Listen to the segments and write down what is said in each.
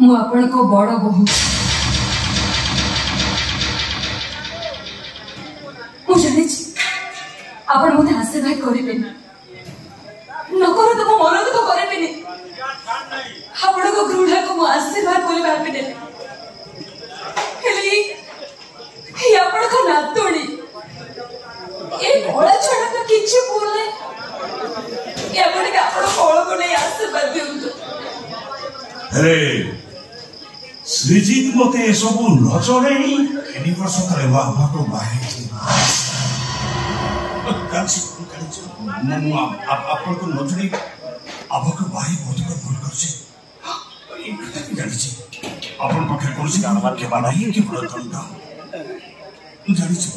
मु आपण को बड़ बहु मु जानी आपण मते आशीर्वाद करेंगे नकर तो मो मन दुख करेंगे आपण को घृणा को मु आशीर्वाद कर पारबे हेली ये आपण को नातोणी ए बड़ा छोटा तो किछि बोले ये आपण के आपण कोळ को नहीं आशीर्वाद दिउ अरे श्रीजीत मते सब नजरे एनी वर्ष तले बाबा को बाहे थी काची मम्मा आपन को नजरे अब को बाहे बहुत को भूल कर से एक तक जानी छी आपन पखे कोसी गानवार के बाना ही के बड़ तंडा तू जानी छी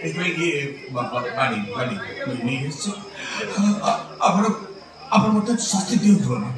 एक ये बानी नहीं है से आपन मते शास्ति दिउ तो ना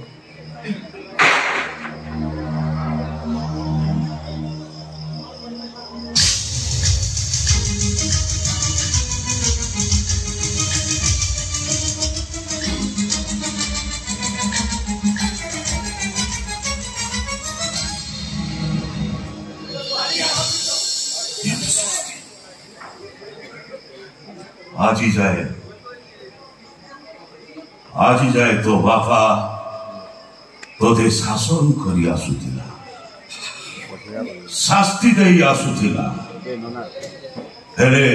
आज ही जाए तो बापा तोते शासन करी आसुथिला शास्ति देई आसुथिला हेले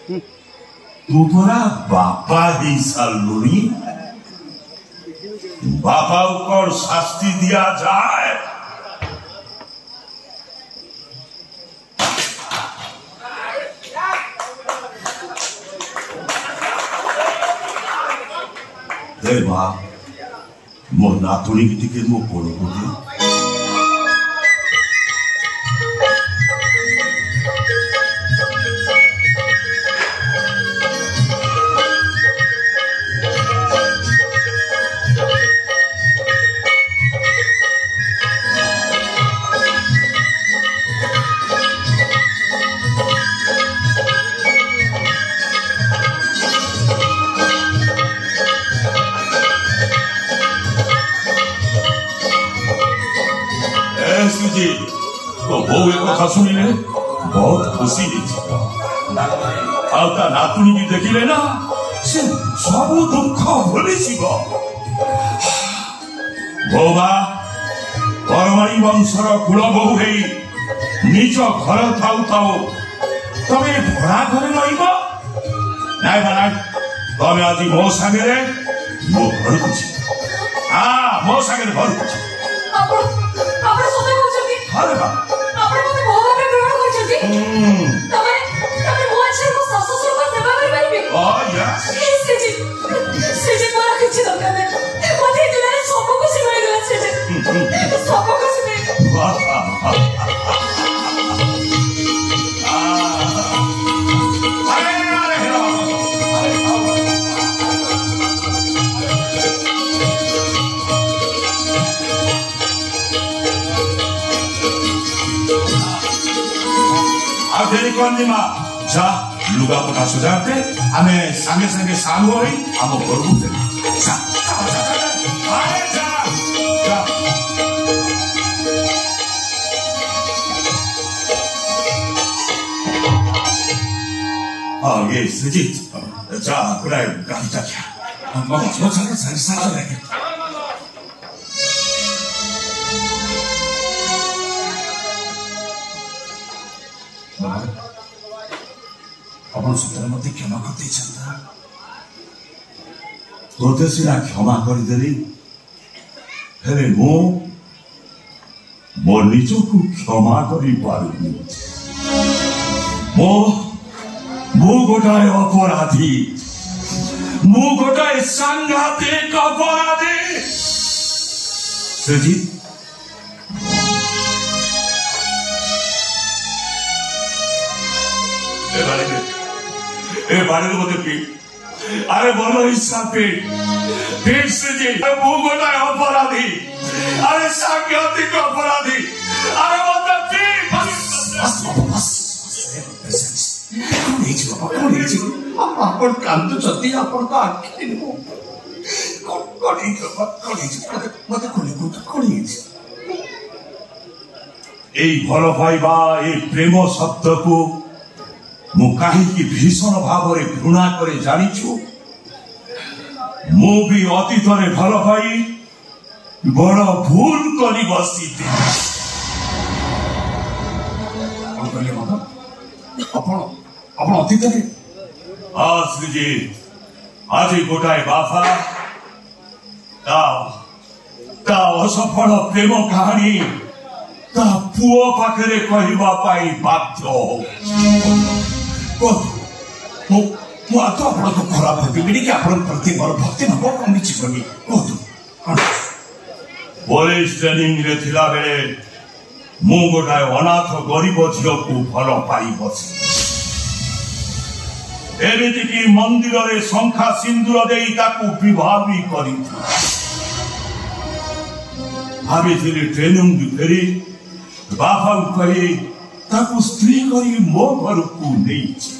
तू तोरा बापा ही सालुनी बापा को शास्ति दिया जाए देवा मो नातुणी की टिके मो कोड़ को दे तो वो एक कथा सुनिले बहुत खुशी आउता नातुणी की देखिले ना से सब दुख भूली जीवो बोबा परमणी वंशर कुल बहु हेई निज घर थाउ थाउ तमे भड़ा घरे रहिबो नाय माना तमे आज मो संगे मो घर को हां मो संगे घर को आपण सोते होचती अरे बा आपण मते बहुत भाबे ग्रहण करछती तमे मो अच्छे को ससुर को सेवा कर पाइबे ओ यस सेजी मोरा किछि दरकार नै मते दिले सब को सिमाई गला सेजी सब को सिमाई वाह देरी करनी माँ जा लुगा पटा सुझाते हमें संगे संगे सालू होई हम घर को चले जा अरे जा ये सजीत जा कुराई गाड़ी जा क्या हम बहुत सारे लगे अपन सतरे मत क्षमा करते चंदा तोते सिना क्षमा कर देली हेले मो निज को क्षमा करी पारुनी मो गोटाए अपराधी मो गोटाए सांघातिक अपराधी सजीत ए बारे तो मत पीट अरे बोलो हिस्सा पीट से जी वो गोटा अपराधी अरे सांघातिक अपराधी अरे मत पीट बस अपन कांत चती अपन का आखिर को कोड़ी मत कोड़ी এই ভাল পাইবা এই প্রেম শব্দକୁ ମୁଁ କାହିଁକି ଭୀଷଣ ଭାବରେ ଘୃଣା করে ଜାଣିଛୁ ମୁଁ ବି ଅତୀତରେ ଭଲ ପାଇ ବଡ଼ ଭୁଲ କରି ବସିଥିଲି ଆପଣ ଅତୀତରେ ଶ୍ରୀଜିତ ଆଜି ଗୋଟାଏ ବାପା ତା ଅସଫଳ ପ୍ରେମ କାହାଣୀ ତା ପୁଅ ପାଖରେ କହିବା ପାଇଁ ବାଧ୍ୟ ମୁଁ ଆଗ ଆପଣଙ୍କୁ ଖରାପ ଭାବିବିନି କି ଆପଣଙ୍କ ପ୍ରତି ମୋର ଭକ୍ତି ଭାବ କମିଯିବନି କୁହନ୍ତୁ ପୋଲିସ ଟ୍ରେନିଂରେ ଥିଲାବେଳେ ମୁଁ ଗୋଟାଏ ଅନାଥ ଗରିବ ଝିଅକୁ ଭଲ ପାଇ ବସିଲି ଏମିତିକି ମନ୍ଦିରରେ ଶଙ୍ଖା ସିନ୍ଦୁର ଦେଇ ତାକୁ ବିବାହ ବି କରିଥିଲି ଭାବିଥିଲି ଟ୍ରେନିଂରୁ ଫେରି ବାପାଙ୍କୁ କହି ତାକୁ ସ୍ତ୍ରୀ କରି ମୋ ଘରକୁ ନେଇଛି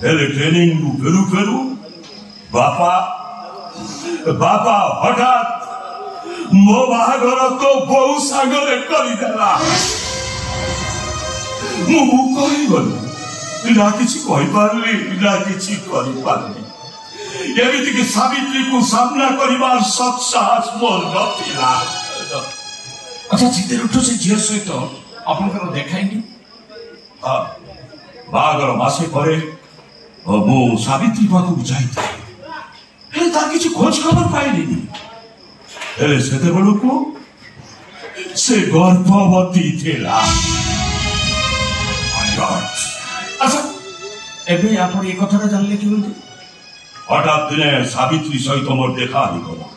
ହେଲେ ଟ୍ରେନିଂରୁ ଫେରୁ ଫେରୁ ବାପା ହଠାତ୍ ମୋ ବାହାଘର ତ ବୋଉ ସାଙ୍ଗରେ କରିଦେଲା ମୁଁ କହିଗଲି ନା କିଛି କହିପାରିଲି ନା କିଛି କରିପାରିଲି ଏମିତିକି ସାବିତ୍ରୀକୁ ସାମ୍ନା କରିବା ସତ୍ସାହସ ମୋର ନଥିଲା ଆଚ୍ଛା ଚିତେରଠୁ ସେ ଝିଅ ସହିତ ଆପଣଙ୍କର ଦେଖାଇନି ବାହାଘର ମାସେ ପରେ ମୁଁ ସାବିତ୍ରୀ ପାଖକୁ ଯାଇଥିଲି ହେଲେ ତାର କିଛି ଖୋଜ ଖବର ପାଇଲିନି ହେଲେ ସେତେବେଳକୁ ସେ ଗର୍ଭବତୀ ଥିଲା ଆଚ୍ଛା ଏବେ ଆପଣ ଏ କଥାଟା ଜାଣିଲେ କେମିତି ହଠାତ୍ ଦିନେ ସାବିତ୍ରୀ ସହିତ ମୋର ଦେଖା ହେଇଗଲା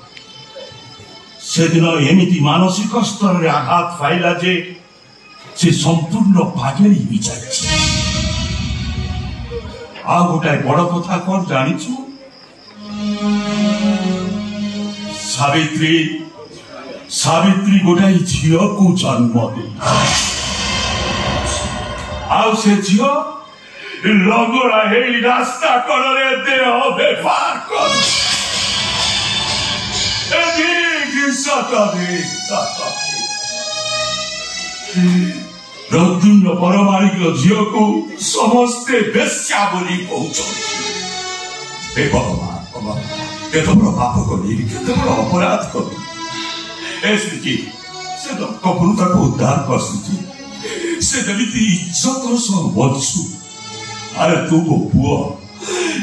ସେଦିନ ଏମିତି ମାନସିକ ସ୍ତରରେ ଆଘାତ ପାଇଲା ଯେ ସେ ସମ୍ପୂର୍ଣ୍ଣ ପାଗଳି ହେଇଯାଇଛି ଆଉ ଗୋଟାଏ ବଡ଼ କଥା କଣ ଜାଣିଛୁ ସାବିତ୍ରୀ ଗୋଟାଏ ଝିଅକୁ ଜନ୍ମ ଦେଇଛି ଆଉ ସେ ଝିଅ ଲଙ୍ଗଳା ହେଇ ରାସ୍ତା କଡ଼ରେ ଦେହ ବ୍ୟବହାର କରୁ ପ୍ରଦ୍ୟୁମ୍ନ ପରମାଣିକ ଝିଅକୁ ସମସ୍ତେ ବେଶ୍ୟା ବୋଲି କହୁଛନ୍ତି କେତେ ବଡ଼ ପାପ କଲି କେତେ ବଡ଼ ଅପରାଧ କଲି ସେ କପୁରୁ ତାକୁ ଉଦ୍ଧାର କରିଛି ସେ ଯେମିତି ଇଜ୍ଜତର ସହ ବଞ୍ଚୁ ଆରେ ତୁ ମୋ ପୁଅ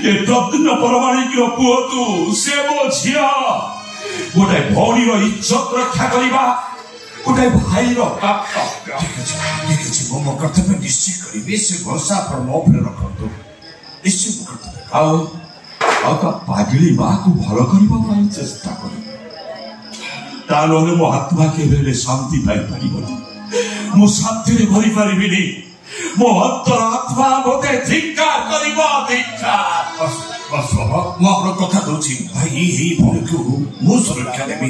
ଏ ପ୍ରଦ୍ୟୁମ୍ନ ପରମାଣିକର ପୁଅ ତୁ ସେ ମୋ ଝିଅ ଗୋଟାଏ ଭଉଣୀର ଇଜ୍ଜତ ରକ୍ଷା କରିବା ଗୋଟାଏ ଭାଇର କର୍ତ୍ତବ୍ୟ ଠିକ ଅଛି ମୁଁ ମୋ କର୍ତ୍ତବ୍ୟ ନିଶ୍ଚୟ କରିବି ସେ ଭରସା ଆପଣ ମୋ ଉପରେ ରଖନ୍ତୁ ନିଶ୍ଚୟ ମୁଁ କର୍ତ୍ତବ୍ୟ ଆଉ ତା ପାଗଳି ମାକୁ ଭଲ କରିବା ପାଇଁ ଚେଷ୍ଟା କରିବି ତା ନହେଲେ ମୋ ଆତ୍ମା କେବେ ହେଲେ ଶାନ୍ତି ପାଇପାରିବନି ମୁଁ ଶାନ୍ତିରେ ଭରିପାରିବିନି ମୋ ଅନ୍ତର ଆତ୍ମା ମୋତେ ଧିକ୍କାର କରିବ ଧିକ୍କାର ମୁଁ ଆପଣଙ୍କ କଥା ଦଉଛି ଭାଇ ଏଇ ଭଉଣୀକୁ ମୁଁ ସୁରକ୍ଷା ଦେବି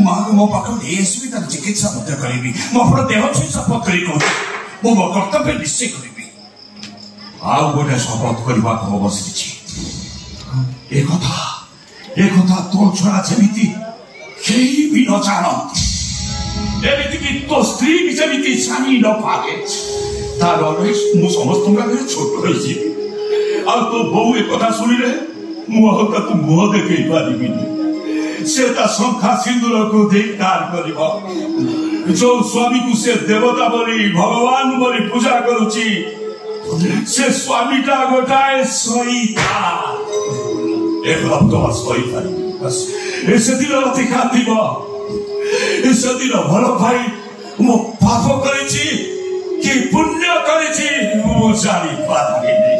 ମାକୁ ମୋ ପାଖକୁ ନେଇ ଆସିବି ତାର ଚିକିତ୍ସା ମଧ୍ୟ କରିବି ମୁଁ ଆପଣ ଦେହ ଛୁଇଁ ଶପଥ କରି କହୁଛି ମୁଁ ମୋ କର୍ତ୍ତବ୍ୟ ନିଶ୍ଚୟ କରିବି ଆଉ ଗୋଟେ ଶପଥ କରିବାକୁ ବସିଛି ଏ କଥା ତୋ ଛଡ଼ା ଯେମିତି କେହି ବି ନ ଜାଣନ୍ତି ଏମିତିକି ତୋ ସ୍ତ୍ରୀ ବି ଯେମିତି ଜାଣି ନ ପାରେ ତାହେଲେ ମୁଁ ସମସ୍ତଙ୍କ ଆଗରେ ଛୋଟ ହେଇଯିବି ଆଉ ତୋ ବୋଉ ଏ କଥା ଶୁଣିଲେ ମୁଁ ଆଉ ତାକୁ ମୁହଁ ଦେଖେଇ ପାରିବିନି ସେ ତା ଶଙ୍ଖା ସିନ୍ଦୁରକୁ ଧିକ୍କାର କରିବ ଯୋଉ ସ୍ୱାମୀକୁ ସେ ଦେବତା ବୋଲି ଭଗବାନ ବୋଲି ପୂଜା କରୁଛି ସେ ସ୍ୱାମୀଟା ଗୋଟାଏ ଶଇତାନ ଏ ଭକ୍ତ ଶଇପାରିବି ସେଦିନ ଅତି କାନ୍ଦିବ ସେଦିନ ଭଲ ଭାଇ ମୁଁ ପାପ କରିଛି କି ପୁଣ୍ୟ କରିଛି ମୁଁ ଜାଣିପାରିବିନି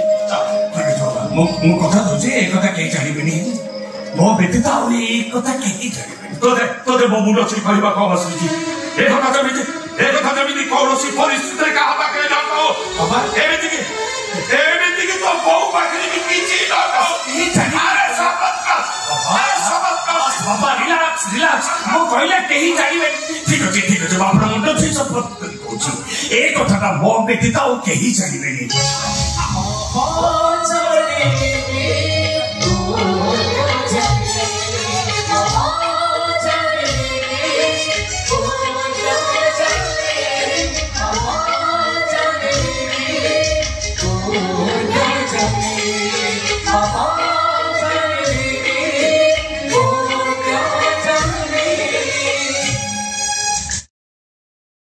ମୁଁ କଥା ଦଉଛି ଏ କଥା କେହି ଜାଣିବେନି ମୋ ବ୍ୟତୀତ ଆହୁରି ଏ କଥା କେହି ଜାଣିବେନି ତୋତେ ମୋ ମୁଣ୍ଡ ଛିି କହିବାକୁ ବସିଛି ଏ କଥା ଯେମିତି କୌଣସି ପରିସ୍ଥିତିରେ କାହା ପାଖରେ ନ କହ ଏମିତିକି ତୋ ବୋଉ ପାଖରେ ବି କିଛି ନ କହ ମୁଁ କହିଲେ କେହି ଜାଣିବେନି ଠିକ ଅଛି ମୁଁ ଆପଣ ମୁଣ୍ଡ ଛୁଇଁ ଶପଥ କରି କହୁଛି ଏ କଥାଟା ମୋ ବ୍ୟତୀତ ଆଉ କେହି ଜାଣିବେନି हाँ